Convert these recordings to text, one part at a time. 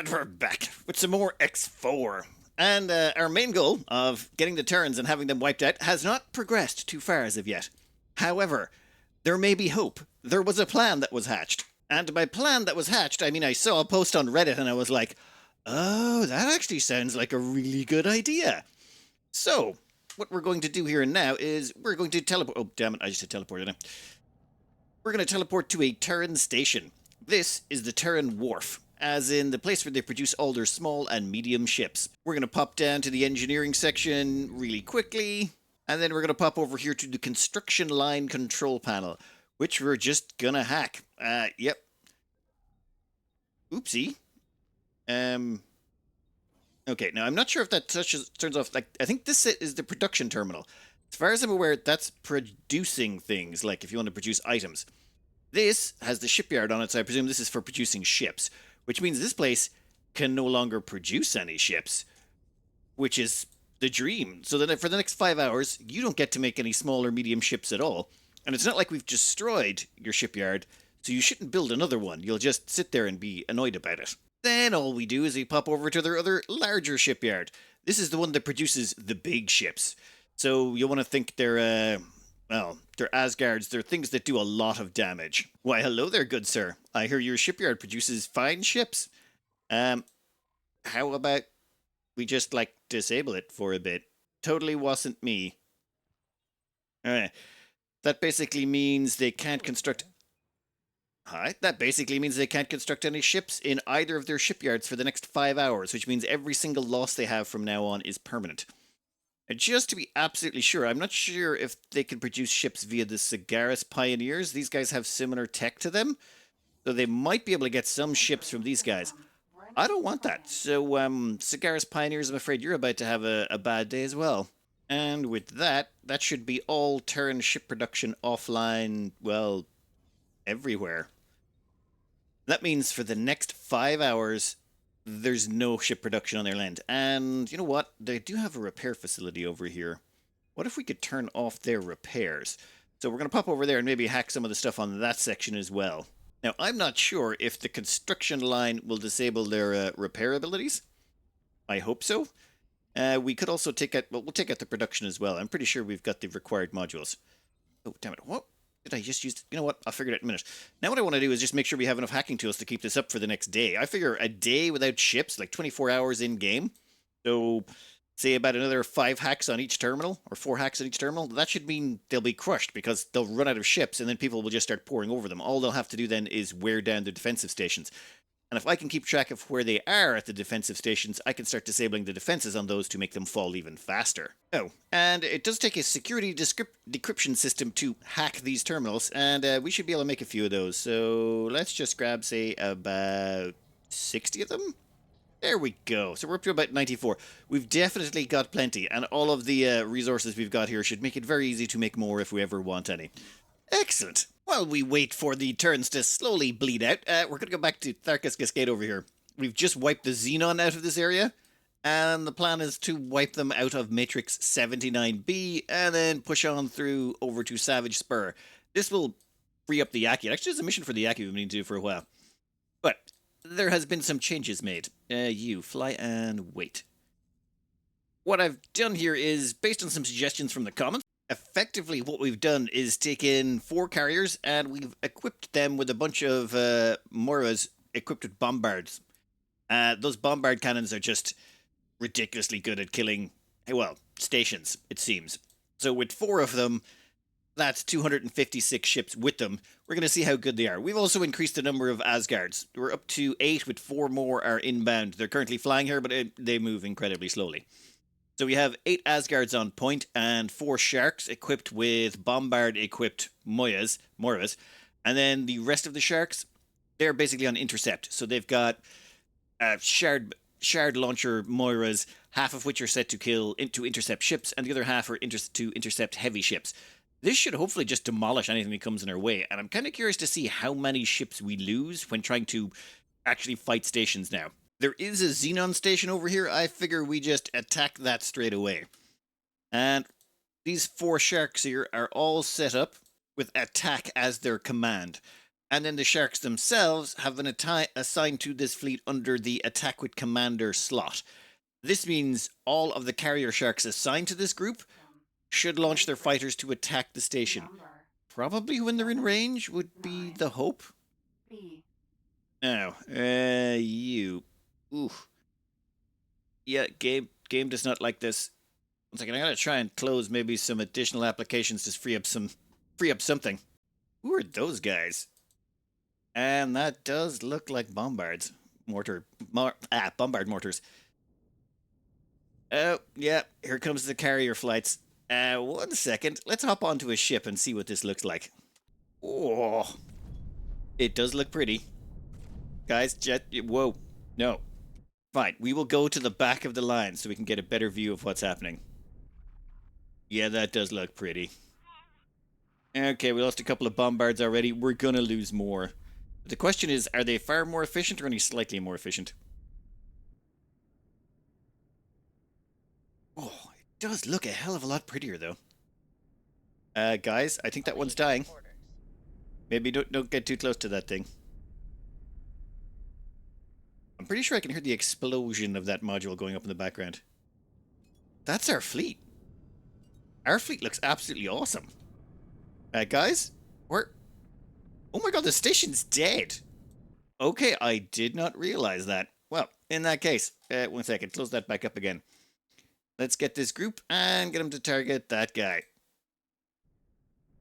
And we're back with some more X4. And our main goal of getting the Terrans and having them wiped out has not progressed too far as of yet. However, there may be hope. There was a plan that was hatched. And by plan that was hatched, I mean I saw a post on Reddit and I was like, oh, that actually sounds like a really good idea. So, what we're going to do here and now is we're going to teleport. Oh, damn it, I just said teleport, didn't I? We're going to teleport to a Terran station. This is the Terran wharf, as in the place where they produce all their small and medium ships. We're going to pop down to the engineering section really quickly, and then we're going to pop over here to the construction line control panel, which we're just going to hack. Yep. Oopsie. Okay, now I'm not sure if that turns off, like, I think this is the production terminal. As far as I'm aware, that's producing things, like if you want to produce items. This has the shipyard on it, so I presume this is for producing ships, which means this place can no longer produce any ships, which is the dream. So that for the next 5 hours, you don't get to make any small or medium ships at all. And it's not like we've destroyed your shipyard, so you shouldn't build another one. You'll just sit there and be annoyed about it. Then all we do is we pop over to their other larger shipyard. This is the one that produces the big ships. So you'll want to think they're Asgards. They're things that do a lot of damage. Why, hello there, good sir. I hear your shipyard produces fine ships. How about we just, like, disable it for a bit? Totally wasn't me. Alright. That basically means they can't construct... Hi. That basically means they can't construct any ships in either of their shipyards for the next 5 hours, which means every single loss they have from now on is permanent. And just to be absolutely sure, I'm not sure if they can produce ships via the Sagaris Pioneers. These guys have similar tech to them, so they might be able to get some ships from these guys. I don't want that. So, Sagaris Pioneers, I'm afraid you're about to have a bad day as well. And with that, that should be all Terran ship production offline, well, everywhere. That means for the next 5 hours, there's no ship production on their land. And you know what? They do have a repair facility over here. What if we could turn off their repairs? So we're going to pop over there and maybe hack some of the stuff on that section as well. Now, I'm not sure if the construction line will disable their repair abilities. I hope so. We could also take out... Well, we'll take out the production as well. I'm pretty sure we've got the required modules. Oh, damn it. What? Did I just use... You know what? I'll figure it out in a minute. Now what I want to do is just make sure we have enough hacking tools to keep this up for the next day. I figure a day without ships, like 24 hours in-game. So, say about another 5 hacks on each terminal, or 4 hacks on each terminal. That should mean they'll be crushed, because they'll run out of ships, and then people will just start pouring over them. All they'll have to do then is wear down the defensive stations. And if I can keep track of where they are at the defensive stations, I can start disabling the defenses on those to make them fall even faster. Oh, and it does take a security decryption system to hack these terminals, and we should be able to make a few of those. So let's just grab, say, about 60 of them? There we go. So we're up to about 94. We've definitely got plenty, and all of the resources we've got here should make it very easy to make more if we ever want any. Excellent. While we wait for the turns to slowly bleed out, we're going to go back to Tharkas Cascade over here. We've just wiped the Xenon out of this area, and the plan is to wipe them out of Matrix 79B, and then push on through over to Savage Spur. This will free up the Yaki. Actually, there's a mission for the Yaki we've been needing to do for a while. But there has been some changes made. You fly and wait. What I've done here is, based on some suggestions from the comments, effectively what we've done is taken 4 carriers and we've equipped them with a bunch of Mortars equipped with bombards. Those bombard cannons are just ridiculously good at killing, well, stations, it seems. So with 4 of them, that's 256 ships with them. We're going to see how good they are. We've also increased the number of Asgards. We're up to 8, with 4 more are inbound. They're currently flying here, but they move incredibly slowly. So we have 8 Asgards on point and 4 Sharks equipped with Bombard-equipped Mortars. And then the rest of the Sharks, they're basically on intercept. So they've got shard launcher Moiras, half of which are set to intercept ships, and the other half are to intercept heavy ships. This should hopefully just demolish anything that comes in our way. And I'm kind of curious to see how many ships we lose when trying to actually fight stations now. There is a Xenon station over here. I figure we just attack that straight away. And these 4 Sharks here are all set up with attack as their command. And then the sharks themselves have been assigned to this fleet under the attack with commander slot. This means all of the carrier sharks assigned to this group should launch their fighters to attack the station. Probably when they're in range would be the hope. Now, you. Ooh. Yeah, game does not like this. One second, I gotta try and close maybe some additional applications to free up something. Who are those guys? And that does look like bombards. Bombard mortars. Oh, yeah, here comes the carrier flights. 1 second. Let's hop onto a ship and see what this looks like. Oh, it does look pretty. Guys, whoa. No. Fine, we will go to the back of the line so we can get a better view of what's happening. Yeah, that does look pretty. Okay, we lost a couple of bombards already. We're gonna lose more. But the question is, are they far more efficient or only slightly more efficient? Oh, it does look a hell of a lot prettier, though. Guys, I think that one's dying. Maybe don't get too close to that thing. I'm pretty sure I can hear the explosion of that module going up in the background. That's our fleet. Our fleet looks absolutely awesome. Guys, we're... Oh my god, the station's dead. Okay, I did not realize that. Well, in that case, 1 second, close that back up again. Let's get this group and get them to target that guy.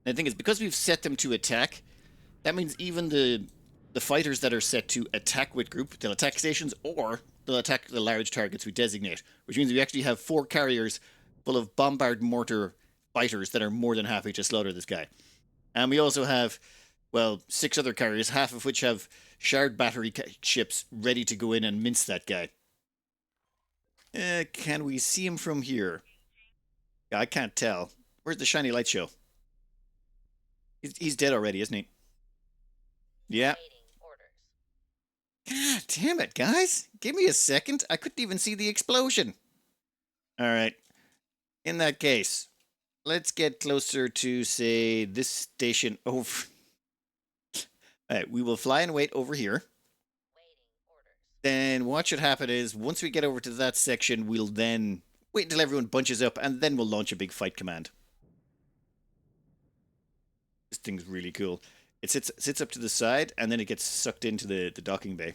And the thing is, because we've set them to attack, that means even the fighters that are set to attack with group, they'll attack stations or they'll attack the large targets we designate, which means we actually have 4 carriers full of bombard mortar fighters that are more than happy to slaughter this guy. And we also have, well, 6 other carriers, half of which have shard battery ships ready to go in and mince that guy. Can we see him from here? Yeah, I can't tell. Where's the shiny light show? He's dead already, isn't he? Yeah. God damn it, guys. Give me a second. I couldn't even see the explosion. Alright. In that case, let's get closer to, say, this station over... Alright, we will fly and wait over here. Then what should happen is, once we get over to that section, we'll then wait until everyone bunches up, and then we'll launch a big fight command. This thing's really cool. It sits up to the side, and then it gets sucked into the docking bay.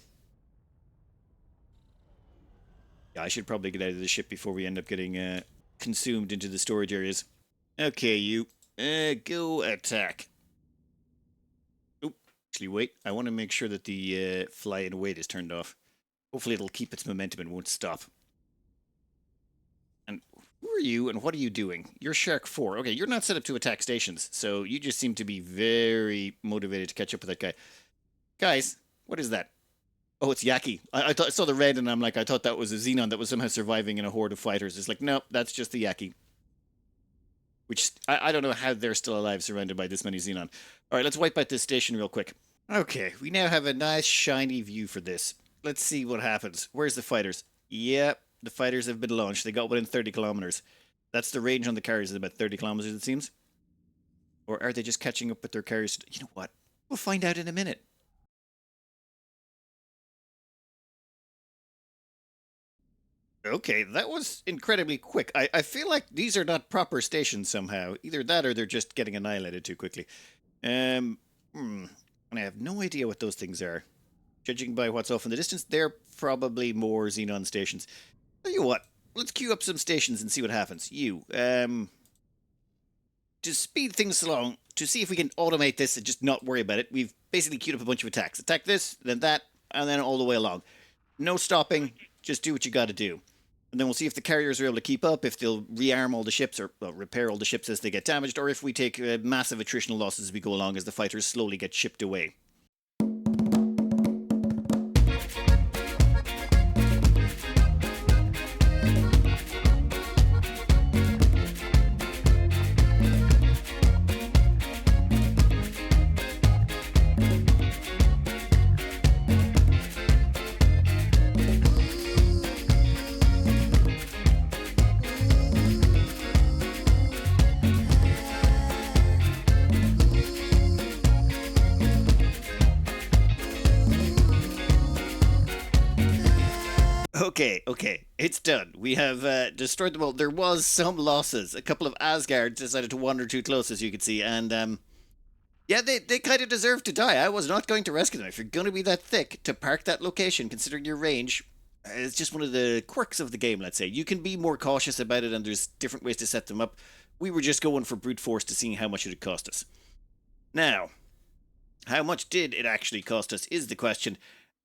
Yeah, I should probably get out of the ship before we end up getting consumed into the storage areas. Okay, you. Go attack. Oh, actually, wait. I want to make sure that the fly and wait is turned off. Hopefully it'll keep its momentum and won't stop. And who are you, and what are you doing? You're Shark 4. Okay, you're not set up to attack stations, so you just seem to be very motivated to catch up with that guy. Guys, what is that? Oh, it's Yaki. I saw the red, and I'm like, I thought that was a Xenon that was somehow surviving in a horde of fighters. It's like, no, that's just the Yaki. Which, I don't know how they're still alive surrounded by this many Xenon. Alright, let's wipe out this station real quick. Okay, we now have a nice shiny view for this. Let's see what happens. Where's the fighters? Yep, the fighters have been launched. They got within 30 kilometers. That's the range on the carriers, is about 30 kilometers, it seems. Or are they just catching up with their carriers? You know what? We'll find out in a minute. Okay, that was incredibly quick. I feel like these are not proper stations somehow. Either that or they're just getting annihilated too quickly. And I have no idea what those things are. Judging by what's off in the distance, they're probably more Xenon stations. Tell you what, let's queue up some stations and see what happens. To speed things along, to see if we can automate this and just not worry about it, we've basically queued up a bunch of attacks. Attack this, then that, and then all the way along. No stopping, just do what you gotta do. And then we'll see if the carriers are able to keep up, if they'll rearm all the ships, or repair all the ships as they get damaged, or if we take massive attritional losses as we go along as the fighters slowly get shipped away. Okay, it's done. We have destroyed them all. There was some losses. A couple of Asgards decided to wander too close, as you can see, and yeah, they kind of deserve to die. I was not going to rescue them. If you're going to be that thick to park that location, considering your range, it's just one of the quirks of the game, let's say. You can be more cautious about it, and there's different ways to set them up. We were just going for brute force to see how much it would cost us. Now, how much did it actually cost us is the question,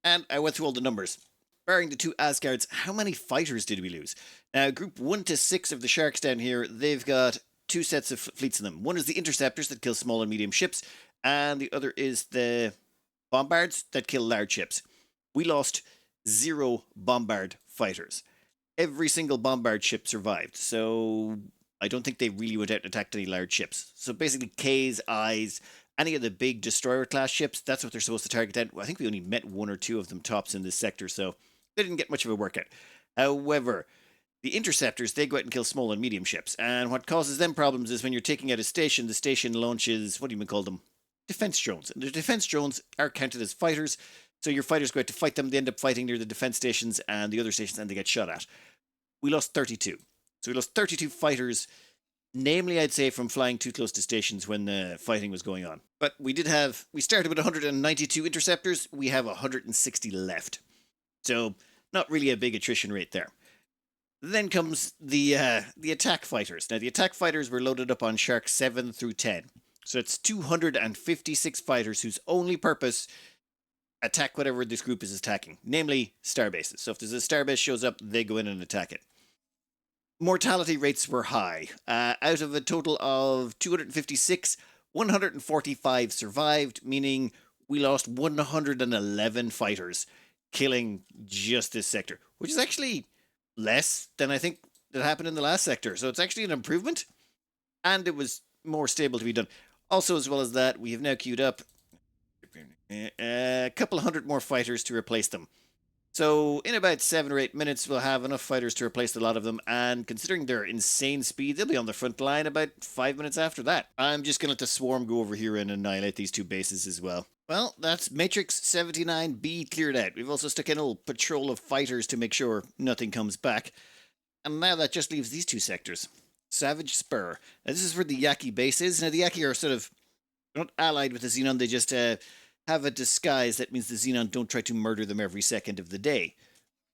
and I went through all the numbers. Barring the two Asgards, how many fighters did we lose? Now, group 1 to 6 of the Sharks down here, they've got two sets of fleets in them. One is the interceptors that kill small and medium ships, and the other is the bombards that kill large ships. We lost 0 bombard fighters. Every single bombard ship survived, so I don't think they really went out and attacked any large ships. So basically, K's, I's, any of the big destroyer class ships, that's what they're supposed to target at. I think we only met 1 or 2 of them tops in this sector, so they didn't get much of a workout. However, the interceptors, they go out and kill small and medium ships. And what causes them problems is when you're taking out a station, the station launches, what do you call them? Defense drones. And the defense drones are counted as fighters. So your fighters go out to fight them. They end up fighting near the defense stations and the other stations, and they get shot at. We lost 32. So we lost 32 fighters, namely, I'd say, from flying too close to stations when the fighting was going on. But we started with 192 interceptors. We have 160 left. So not really a big attrition rate there. Then comes the attack fighters. Now, the attack fighters were loaded up on Shark 7 through 10. So it's 256 fighters whose only purpose, attack whatever this group is attacking, namely starbases. So if there's a starbase shows up, they go in and attack it. Mortality rates were high. Out of a total of 256, 145 survived, meaning we lost 111 fighters, killing just this sector, which is actually less than I think that happened in the last sector. So it's actually an improvement, and it was more stable to be done. Also, as well as that, we have now queued up a couple of hundred more fighters to replace them. So in about 7 or 8 minutes, we'll have enough fighters to replace a lot of them, and considering their insane speed, they'll be on the front line about 5 minutes after that. I'm just going to let the swarm go over here and annihilate these 2 bases as well. Well, that's Matrix 79B cleared out. We've also stuck in a little patrol of fighters to make sure nothing comes back. And now that just leaves these 2 sectors. Savage Spur. Now this is where the Yaki base is. Now the Yaki are sort of not allied with the Xenon, they just have a disguise that means the Xenon don't try to murder them every second of the day,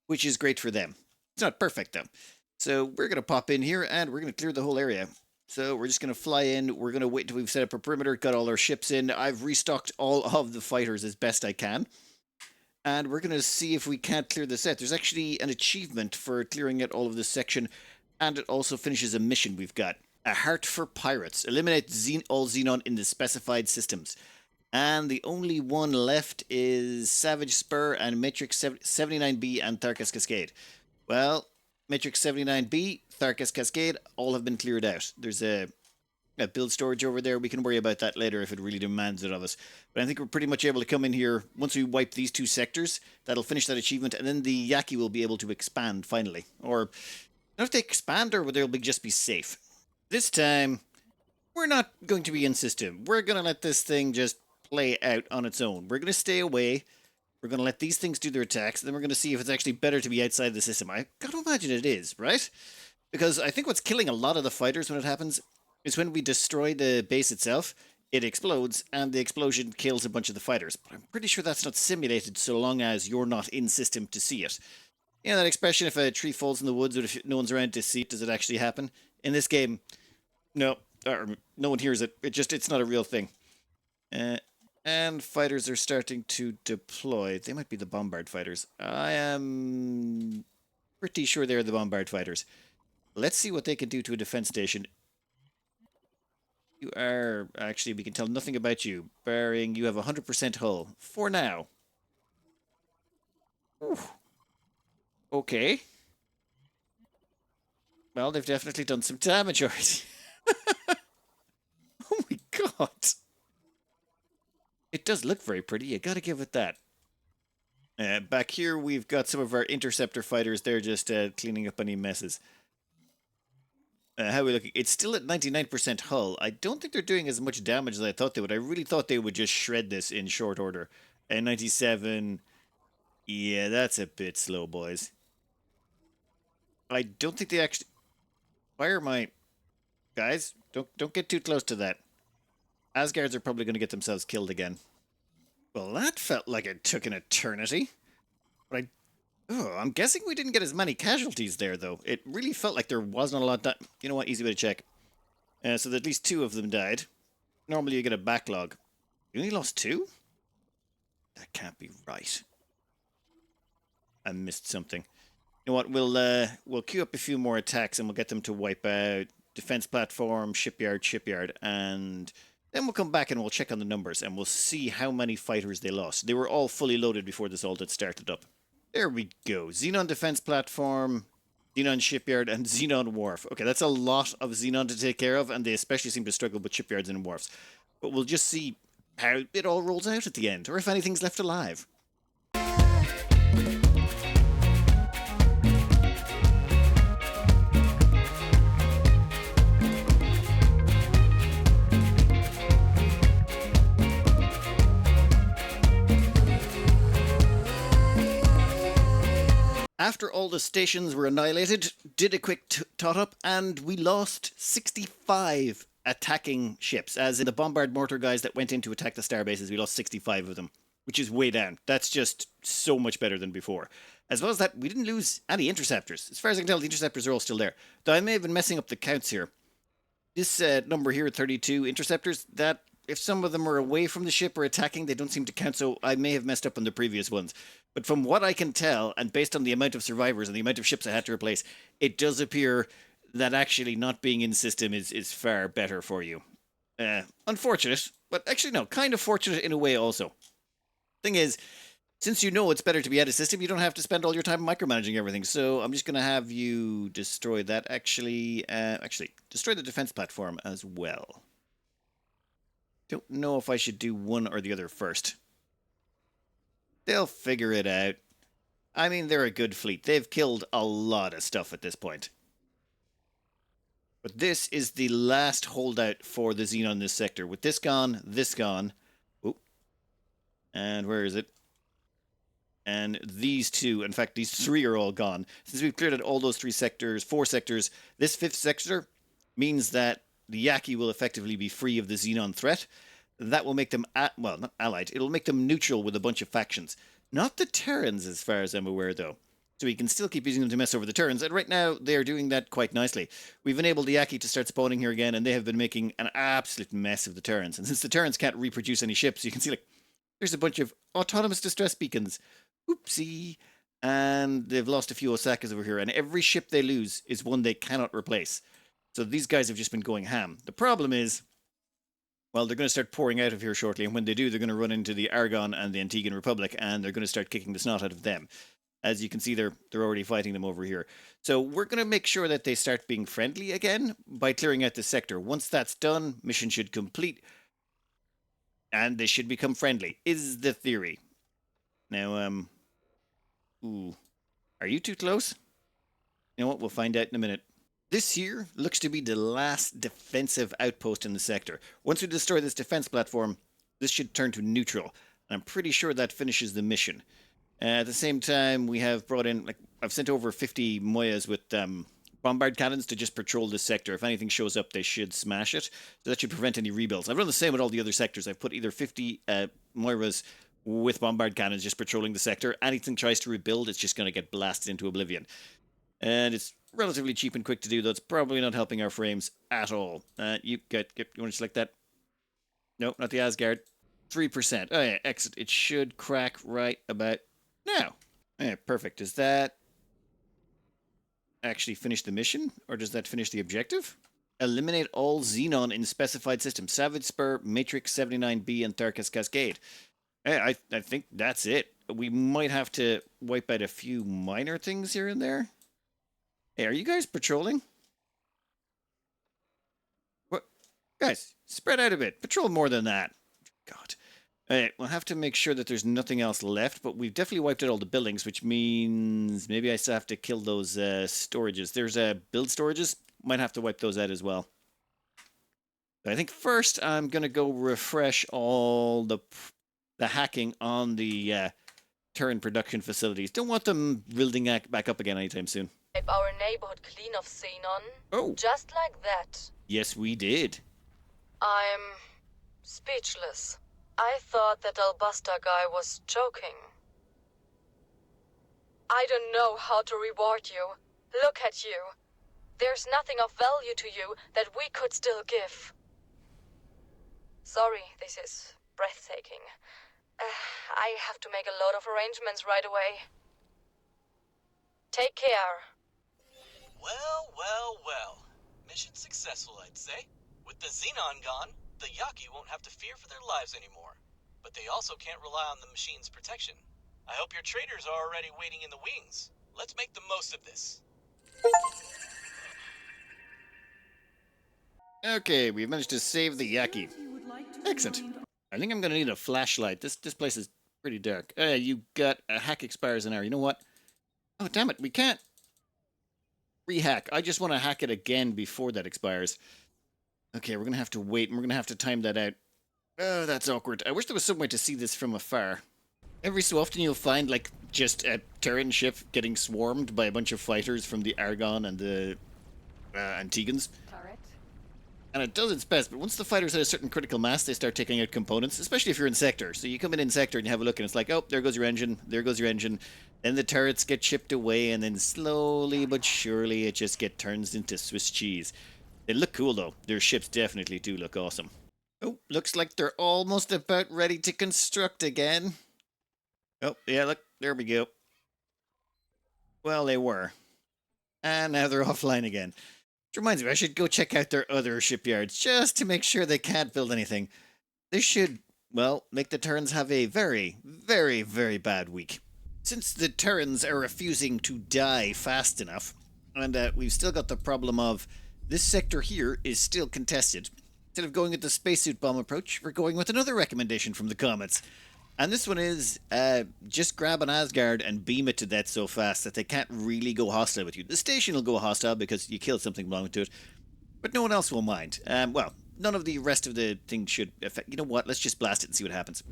which is great for them. It's not perfect though. So we're going to pop in here and we're going to clear the whole area. So we're just going to fly in. We're going to wait until we've set up a perimeter, got all our ships in. I've restocked all of the fighters as best I can. And we're going to see if we can't clear this out. There's actually an achievement for clearing out all of this section. And it also finishes a mission we've got. A Heart for Pirates. Eliminate all Xenon in the specified systems. And the only one left is Savage Spur and Matrix 79B and Tharkas Cascade. Well, Matrix 79B, Tharkas Cascade, all have been cleared out. There's a build storage over there. We can worry about that later if it really demands it of us. But I think we're pretty much able to come in here. Once we wipe these 2 sectors, that'll finish that achievement. And then the Yaki will be able to expand finally. Or, I don't know if they expand or they'll just be safe. This time, we're not going to be in system. We're going to let this thing just play out on its own. We're going to stay away. We're going to let these things do their attacks, and then we're going to see if it's actually better to be outside the system. I got to imagine it is, right? Because I think what's killing a lot of the fighters when it happens is when we destroy the base itself, it explodes, and the explosion kills a bunch of the fighters. But I'm pretty sure that's not simulated so long as you're not in system to see it. You know that expression, if a tree falls in the woods, but if no one's around to see it, does it actually happen? In this game, no. No one hears it. It's not a real thing. And fighters are starting to deploy. They might be the bombard fighters. I am pretty sure they're the bombard fighters. Let's see what they can do to a defense station. You are... Actually, we can tell nothing about you, barring you have 100% hull. For now. Ooh. Okay. Well, they've definitely done some damage already. Oh my god. It does look very pretty, you gotta give it that. Back here, we've got some of our interceptor fighters. They're just cleaning up any messes. How are we looking? It's still at 99% hull. I don't think they're doing as much damage as I thought they would. I really thought they would just shred this in short order. And 97... Yeah, that's a bit slow, boys. I don't think they actually fire my guys. Don't get too close to that. Asgards are probably going to get themselves killed again. Well, that felt like it took an eternity. But I'm guessing we didn't get as many casualties there, though. It really felt like there wasn't a lot that. You know what? Easy way to check. So that at least 2 of them died. Normally you get a backlog. You only lost 2? That can't be right. I missed something. You know what? We'll queue up a few more attacks and we'll get them to wipe out defense platform, shipyard, and then we'll come back and we'll check on the numbers and we'll see how many fighters they lost. They were all fully loaded before this all got started up. There we go. Xenon defense platform, Xenon shipyard, and Xenon wharf. Okay, that's a lot of Xenon to take care of, and they especially seem to struggle with shipyards and wharfs. But we'll just see how it all rolls out at the end, or if anything's left alive. After all the stations were annihilated, did a quick tot up, and we lost 65 attacking ships. As in the bombard mortar guys that went in to attack the star bases, we lost 65 of them, which is way down. That's just so much better than before. As well as that, we didn't lose any interceptors. As far as I can tell, the interceptors are all still there. Though I may have been messing up the counts here. This number here, 32 interceptors, that if some of them are away from the ship or attacking, they don't seem to count, so I may have messed up on the previous ones. But from what I can tell, and based on the amount of survivors and the amount of ships I had to replace, it does appear that actually not being in system is far better for you. Unfortunate, but actually no, kind of fortunate in a way also. Thing is, since you know it's better to be out of system, you don't have to spend all your time micromanaging everything. So I'm just going to have you destroy that. Actually, destroy the defense platform as well. Don't know if I should do one or the other first. They'll figure it out. I mean, they're a good fleet. They've killed a lot of stuff at this point. But this is the last holdout for the Xenon in this sector. With this gone. Oh. And where is it? And these 2, in fact, these 3 are all gone. Since we've cleared out all those 4 sectors, this 5th sector means that the Yaki will effectively be free of the Xenon threat. That will make them, not allied, it'll make them neutral with a bunch of factions. Not the Terrans, as far as I'm aware, though. So we can still keep using them to mess over the Terrans, and right now they are doing that quite nicely. We've enabled the Yaki to start spawning here again, and they have been making an absolute mess of the Terrans. And since the Terrans can't reproduce any ships, you can see, there's a bunch of autonomous distress beacons. Oopsie. And they've lost a few Osakas over here, and every ship they lose is one they cannot replace. So these guys have just been going ham. The problem is, well, they're going to start pouring out of here shortly, and when they do, they're going to run into the Argon and the Antiguan Republic, and they're going to start kicking the snot out of them. As you can see, they're already fighting them over here. So we're going to make sure that they start being friendly again by clearing out the sector. Once that's done, mission should complete, and they should become friendly, is the theory. Now, are you too close? You know what? We'll find out in a minute. This here looks to be the last defensive outpost in the sector. Once we destroy this defense platform, this should turn to neutral. And I'm pretty sure that finishes the mission. At the same time, we have brought in, I've sent over 50 Moyas with bombard cannons to just patrol this sector. If anything shows up, they should smash it. So that should prevent any rebuilds. I've done the same with all the other sectors. I've put either 50 Moiras with bombard cannons just patrolling the sector. Anything tries to rebuild, it's just going to get blasted into oblivion. And it's relatively cheap and quick to do, though it's probably not helping our frames at all. You want to select that? No, not the Asgard. 3%. Oh yeah, exit. It should crack right about now. Yeah, perfect. Does that actually finish the mission? Or does that finish the objective? Eliminate all Xenon in specified systems. Savage Spur, Matrix 79B, and Tharkas Cascade. I think that's it. We might have to wipe out a few minor things here and there. Hey, are you guys patrolling? What? Guys, spread out a bit. Patrol more than that. God. Alright, we'll have to make sure that there's nothing else left, but we've definitely wiped out all the buildings, which means maybe I still have to kill those storages. There's build storages. Might have to wipe those out as well. But I think first I'm going to go refresh all the hacking on the Terran production facilities. Don't want them building back up again anytime soon. Wipe our neighborhood clean of Xenon. Oh. Just like that. Yes, we did. I'm speechless. I thought that Albusta guy was joking. I don't know how to reward you. Look at you. There's nothing of value to you that we could still give. Sorry, this is breathtaking. I have to make a lot of arrangements right away. Take care. Well, well, well. Mission successful, I'd say. With the Xenon gone, the Yaki won't have to fear for their lives anymore. But they also can't rely on the machine's protection. I hope your traders are already waiting in the wings. Let's make the most of this. Okay, we've managed to save the Yaki. Excellent. I think I'm going to need a flashlight. This place is pretty dark. You got a hack expires an hour. You know what? Oh, damn it. We can't rehack. I just want to hack it again before that expires. Okay, we're going to have to wait, and we're going to have to time that out. Oh, that's awkward. I wish there was some way to see this from afar. Every so often you'll find, like, just a Terran ship getting swarmed by a bunch of fighters from the Argon and the Antigans. And it does its best, but once the fighters hit a certain critical mass, they start taking out components, especially if you're in sector. So you come in sector and you have a look, and it's like, oh, there goes your engine, there goes your engine. Then the turrets get chipped away, and then slowly but surely it just turns into Swiss cheese. They look cool, though. Their ships definitely do look awesome. Oh, looks like they're almost about ready to construct again. Oh, yeah, look, there we go. Well, they were. And now they're offline again. Which reminds me, I should go check out their other shipyards, just to make sure they can't build anything. This should, well, make the Terrans have a very, very, very bad week. Since the Terrans are refusing to die fast enough, and we've still got the problem of this sector here is still contested. Instead of going with the spacesuit bomb approach, we're going with another recommendation from the comments. And this one is, just grab an Asgard and beam it to death so fast that they can't really go hostile with you. The station will go hostile because you killed something belonging to it, but no one else will mind. Well, none of the rest of the thing should affect... You know what? Let's just blast it and see what happens.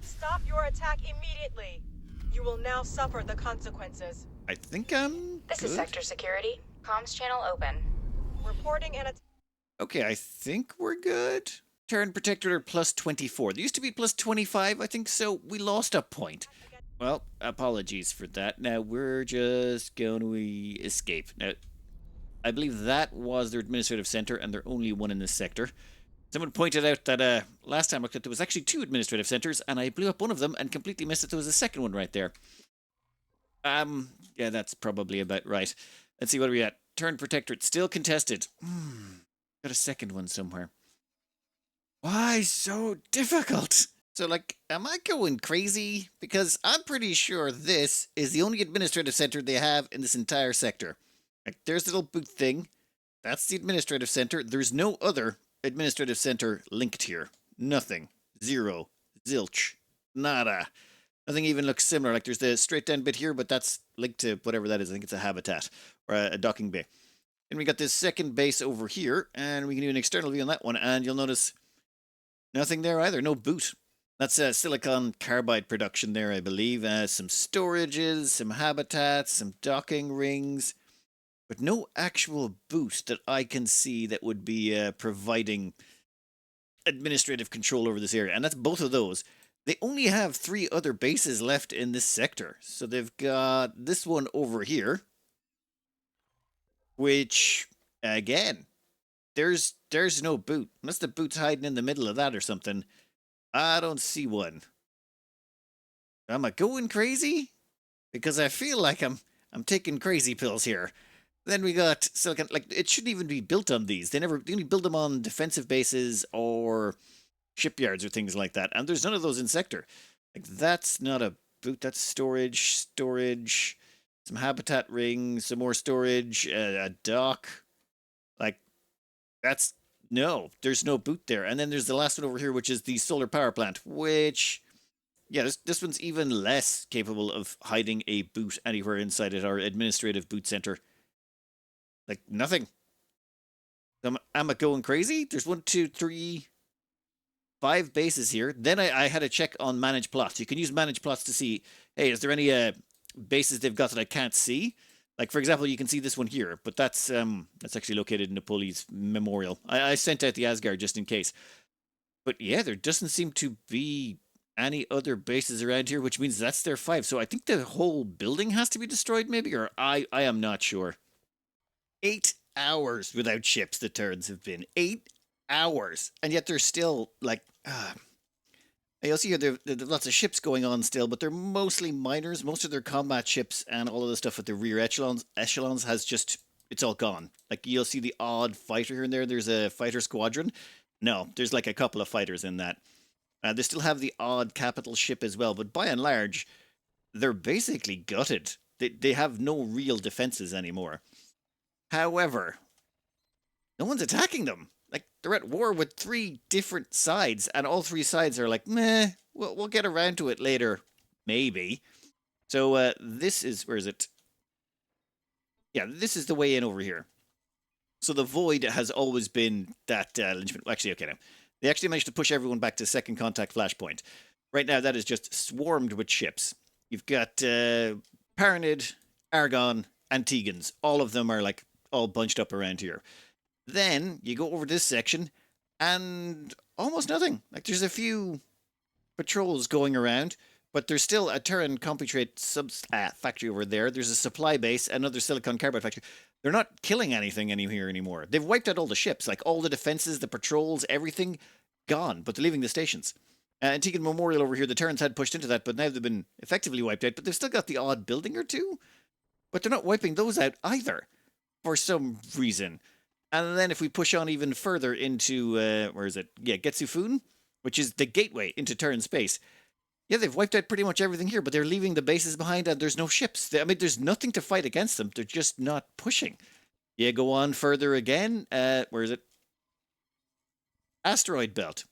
Stop your attack immediately. You will now suffer the consequences. I think I'm This good. is Sector Security. Comms channel open. Reporting an attack. Okay, I think we're good. Terran Protector plus 24. There used to be plus 25, I think, so we lost a point. Well, apologies for that. Now, we're just going to escape. Now, I believe that was their administrative center, and they're only one in this sector. Someone pointed out that last time I looked at there was actually 2 administrative centers, and I blew up one of them and completely missed that there was a second one right there. Yeah, that's probably about right. Let's see what we got. Terran Protectorate still contested. Got a second one somewhere. Why so difficult? So, like, am I going crazy? Because I'm pretty sure this is the only administrative center they have in this entire sector. Like, there's the little boot thing. That's the administrative center. There's no other administrative center linked here. Nothing. Zero. Zilch. Nada. Nothing even looks similar. Like, there's the straight down bit here, but that's linked to whatever that is. I think it's a habitat or a docking bay. And we got this second base over here, and we can do an external view on that one, and you'll notice nothing there either. No boot. That's silicon carbide production there, I believe. Some storages, some habitats, some docking rings, but no actual boot that I can see that would be providing administrative control over this area. And that's both of those. They only have 3 other bases left in this sector. So they've got this one over here, which, again, there's no boot. Unless the boot's hiding in the middle of that or something. I don't see one. Am I going crazy? Because I feel like I'm taking crazy pills here. Then we got silicon. Like, it shouldn't even be built on these. They only build them on defensive bases or shipyards or things like that. And there's none of those in sector. Like, that's not a boot. That's storage, some habitat rings, some more storage, a dock. Like, that's... No, there's no boot there. And then there's the last one over here, which is the solar power plant, which... Yeah, this one's even less capable of hiding a boot anywhere inside it, our administrative boot center. Like, nothing. Am I going crazy? There's 1, 2, 3, 5 bases here. Then I had a check on manage plots. You can use manage plots to see, hey, is there any bases they've got that I can't see. Like, for example, you can see this one here, but that's actually located in Napoleon's memorial. I sent out the Asgard just in case. But yeah, there doesn't seem to be any other bases around here, which means that's their 5. So I think the whole building has to be destroyed, maybe, or I am not sure. 8 hours without ships the Terrans have been. 8 hours. And yet they're still, like... You'll see here there are lots of ships going on still, but they're mostly miners. Most of their combat ships and all of the stuff with the rear echelons has just... It's all gone. Like, you'll see the odd fighter here and there. There's a fighter squadron. No, there's like a couple of fighters in that. They still have the odd capital ship as well, but by and large, they're basically gutted. They have no real defenses anymore. However, no one's attacking them. Like, they're at war with 3 different sides, and all 3 sides are like, meh, we'll get around to it later. Maybe. So, this is... Where is it? Yeah, this is the way in over here. So the Void has always been that linchpin. Actually, okay, now. They actually managed to push everyone back to second contact flashpoint. Right now, that is just swarmed with ships. You've got Paranid, Argon, and Tegans. All of them are, like, all bunched up around here. Then, you go over this section, and almost nothing. Like, there's a few patrols going around, but there's still a Terran Computrate factory over there. There's a supply base, another silicon carbide factory. They're not killing anything here anymore. They've wiped out all the ships, like all the defenses, the patrols, everything gone, but they're leaving the stations. Antigua Memorial over here, the Terrans had pushed into that, but now they've been effectively wiped out, but they've still got the odd building or two. But they're not wiping those out either, for some reason. And then if we push on even further into, where is it? Yeah, Getsufun, which is the gateway into Terran space. Yeah, they've wiped out pretty much everything here, but they're leaving the bases behind and there's no ships. I mean, there's nothing to fight against them. They're just not pushing. Yeah, go on further again. Where is it? Asteroid Belt.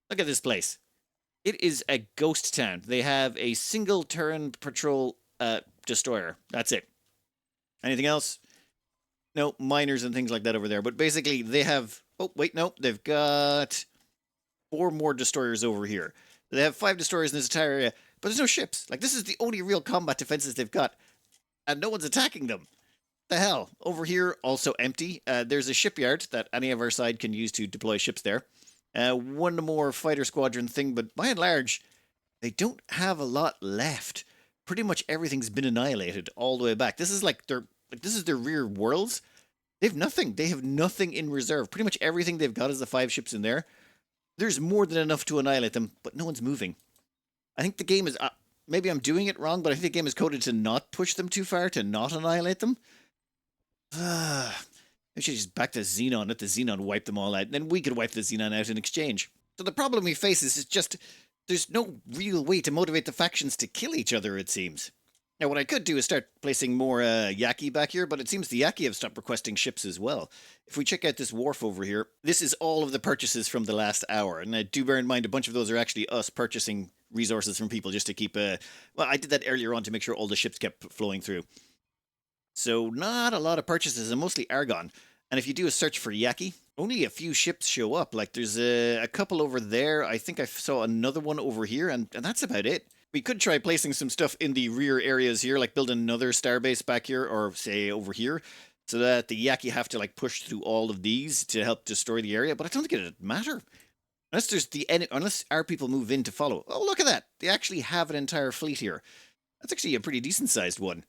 Look at this place. It is a ghost town. They have a single Terran patrol destroyer. That's it. Anything else? No, miners and things like that over there. But basically, they have... Oh, wait, no. They've got 4 more destroyers over here. They have 5 destroyers in this entire area, but there's no ships. Like, this is the only real combat defenses they've got, and no one's attacking them. The hell? Over here, also empty. There's a shipyard that any of our side can use to deploy ships there. One more fighter squadron thing, but by and large, they don't have a lot left. Pretty much everything's been annihilated all the way back. This is like this is their rear worlds. They have nothing. They have nothing in reserve. Pretty much everything they've got is the 5 ships in there. There's more than enough to annihilate them, but no one's moving. I think the game is... maybe I'm doing it wrong, but I think the game is coded to not push them too far, to not annihilate them. I should just back to Xenon, let the Xenon wipe them all out, and then we could wipe the Xenon out in exchange. So the problem we face is just... There's no real way to motivate the factions to kill each other, it seems. Now, what I could do is start placing more Yaki back here, but it seems the Yaki have stopped requesting ships as well. If we check out this wharf over here, this is all of the purchases from the last hour. And do bear in mind, a bunch of those are actually us purchasing resources from people just to keep... well, I did that earlier on to make sure all the ships kept flowing through. So, not a lot of purchases, and mostly Argon. And if you do a search for Yaki, only a few ships show up. Like, there's a couple over there. I think I saw another one over here, and that's about it. We could try placing some stuff in the rear areas here, like build another starbase back here, or say over here, so that the Yaki have to like push through all of these to help destroy the area. But I don't think it'd matter. Unless our people move in to follow. Oh, look at that. They actually have an entire fleet here. That's actually a pretty decent sized one.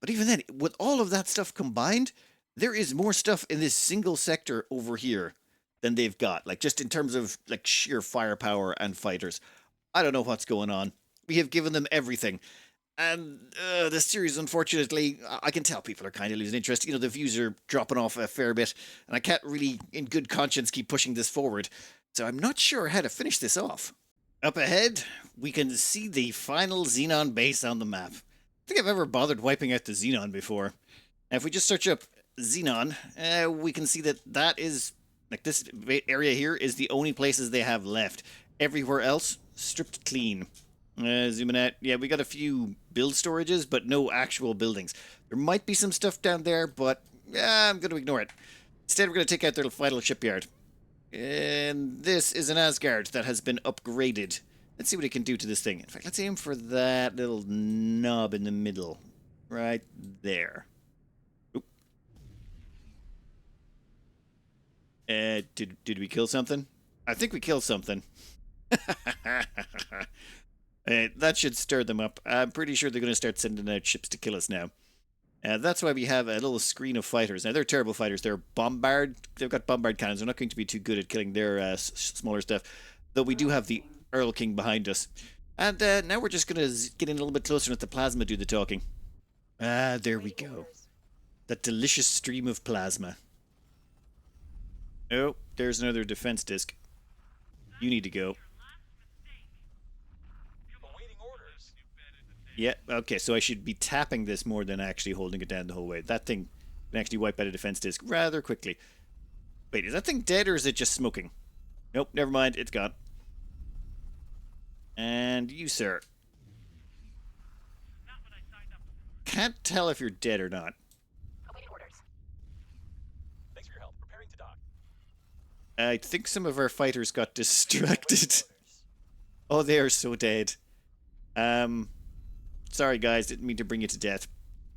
But even then, with all of that stuff combined, there is more stuff in this single sector over here than they've got. Like, just in terms of like sheer firepower and fighters. I don't know what's going on. We have given them everything. And the series, unfortunately, I can tell people are kind of losing interest. You know, the views are dropping off a fair bit. And I can't really, in good conscience, keep pushing this forward. So I'm not sure how to finish this off. Up ahead, we can see the final Xenon base on the map. I don't think I've ever bothered wiping out the Xenon before. Now, if we just search up Xenon, we can see that is... Like, this area here is the only places they have left. Everywhere else, stripped clean. Zooming out. Yeah, we got a few build storages, but no actual buildings. There might be some stuff down there, but I'm going to ignore it. Instead, we're going to take out their final shipyard. And this is an Asgard that has been upgraded Let's see what it can do to this thing. In fact, let's aim for that little knob in the middle. Right there. Oop. Did we kill something? I think we killed something. That should stir them up. I'm pretty sure they're going to start sending out ships to kill us now. That's why we have a little screen of fighters. Now, they're terrible fighters. They're bombard. They've got bombard cannons. They're not going to be too good at killing their smaller stuff. Though we do have the Earl King behind us. And now we're just going to get in a little bit closer and let the plasma do the talking. Ah, there we go. That delicious stream of plasma. Oh, there's another defense disc. You need to go. Awaiting orders. Yeah, okay, so I should be tapping this more than actually holding it down the whole way. That thing can actually wipe out a defense disc rather quickly. Wait, is that thing dead or is it just smoking? Nope, never mind, it's gone. And you, sir. Can't tell if you're dead or not. Awaiting orders. Thanks for your help. Preparing to dock. I think some of our fighters got distracted. Oh, they are so dead. Sorry guys, didn't mean to bring you to death.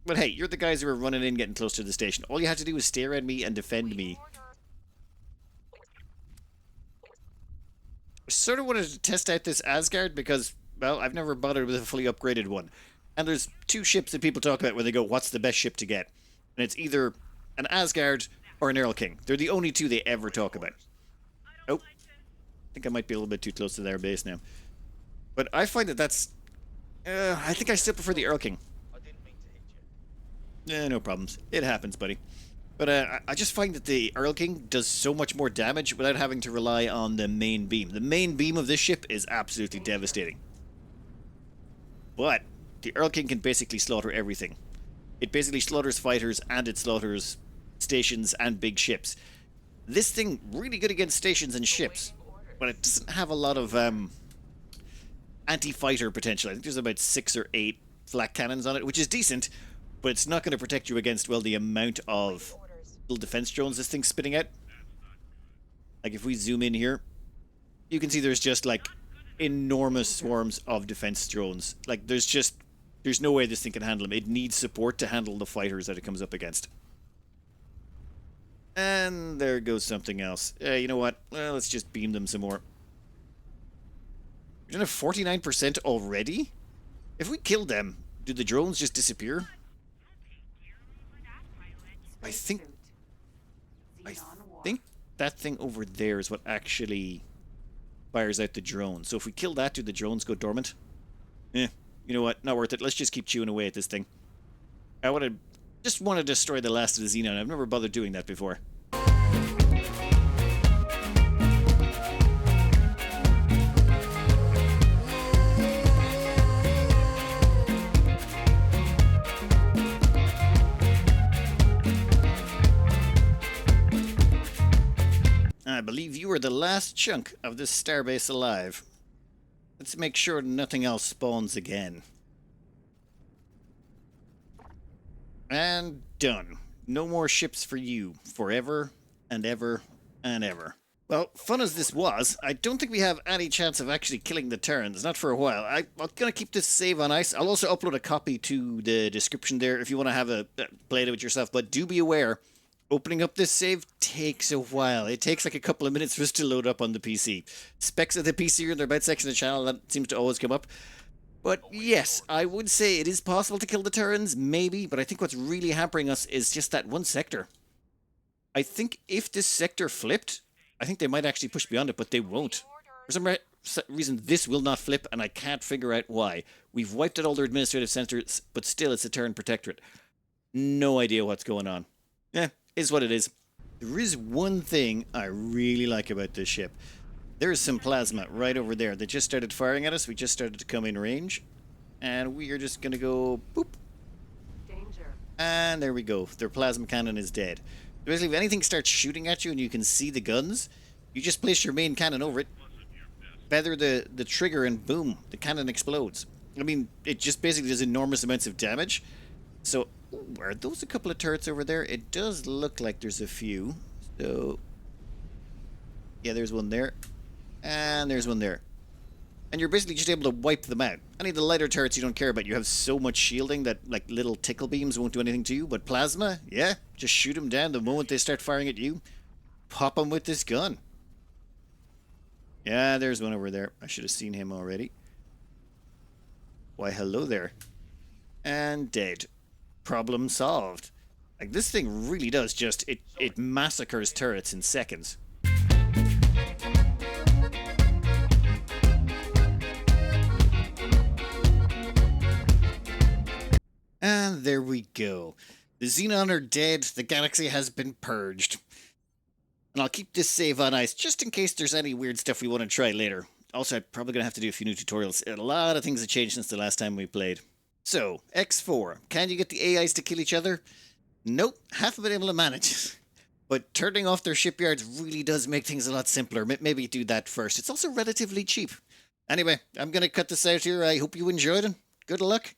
But hey, you're the guys who are running in, getting close to the station. All you have to do is stare at me and defend me. I sort of wanted to test out this Asgard because, well, I've never bothered with a fully upgraded one. And there's two ships that people talk about when they go, what's the best ship to get? And it's either an Asgard or an Earl King. They're the only two they ever talk about. Oh, I think I might be a little bit too close to their base now. But I find that that's... I think I still prefer the Earl King. I didn't mean to hit you. No problems. It happens, buddy. But I just find that the Earl King does so much more damage without having to rely on the main beam. The main beam of this ship is absolutely devastating. But the Earl King can basically slaughter everything. It basically slaughters fighters and it slaughters stations and big ships. This thing, really good against stations and ships, but it doesn't have a lot of anti-fighter potential. I think there's about 6 or 8 flak cannons on it, which is decent, but it's not going to protect you against, well, the amount of little defense drones this thing's spitting out. Like, if we zoom in here, you can see there's just, like, enormous swarms of defense drones. Like, there's no way this thing can handle them. It needs support to handle the fighters that it comes up against. And there goes something else. You know what? Well, let's just beam them some more. We're down to 49% already? If we killed them, do the drones just disappear? I think that thing over there is what actually fires out the drones. So if we kill that, do the drones go dormant? You know what? Not worth it. Let's just keep chewing away at this thing. I just want to destroy the last of the Xenon. I've never bothered doing that before. I believe you are the last chunk of this starbase alive. Let's make sure nothing else spawns again. And done. No more ships for you, forever and ever and ever. Well, fun as this was, I don't think we have any chance of actually killing the Terrans, not for a while. I'm going to keep this save on ice. I'll also upload a copy to the description there if you want to have a play it with yourself, but do be aware, opening up this save takes a while. It takes like a couple of minutes for us to load up on the PC. Specs of the PC or the about section of the channel, that seems to always come up. But yes, I would say it is possible to kill the Terrans, maybe, but I think what's really hampering us is just that one sector. I think if this sector flipped, I think they might actually push beyond it, but they won't. For some reason, this will not flip, and I can't figure out why. We've wiped out all their administrative centers, but still it's a Terran protectorate. No idea what's going on. Is what it is. There is one thing I really like about this ship. There is some plasma right over there. They just started firing at us. We just started to come in range. And we are just going to go boop. Danger. And there we go. Their plasma cannon is dead. Basically, if anything starts shooting at you and you can see the guns, you just place your main cannon over it, feather the trigger, and boom, the cannon explodes. I mean, it just basically does enormous amounts of damage. So, are those a couple of turrets over there? It does look like there's a few. So, yeah, there's one there. And there's one there. And you're basically just able to wipe them out. Any of the lighter turrets you don't care about, you have so much shielding that like little tickle beams won't do anything to you. But plasma, yeah, just shoot them down the moment they start firing at you. Pop them with this gun. Yeah, there's one over there. I should have seen him already. Why, hello there. And dead. Problem solved. Like, this thing really does just... It massacres turrets in seconds. And there we go. The Xenon are dead, the galaxy has been purged. And I'll keep this save on ice just in case there's any weird stuff we want to try later. Also, I'm probably going to have to do a few new tutorials. A lot of things have changed since the last time we played. So, X4. Can you get the AIs to kill each other? Nope, haven't been able to manage. But turning off their shipyards really does make things a lot simpler. Maybe do that first. It's also relatively cheap. Anyway, I'm going to cut this out here. I hope you enjoyed it. Good luck.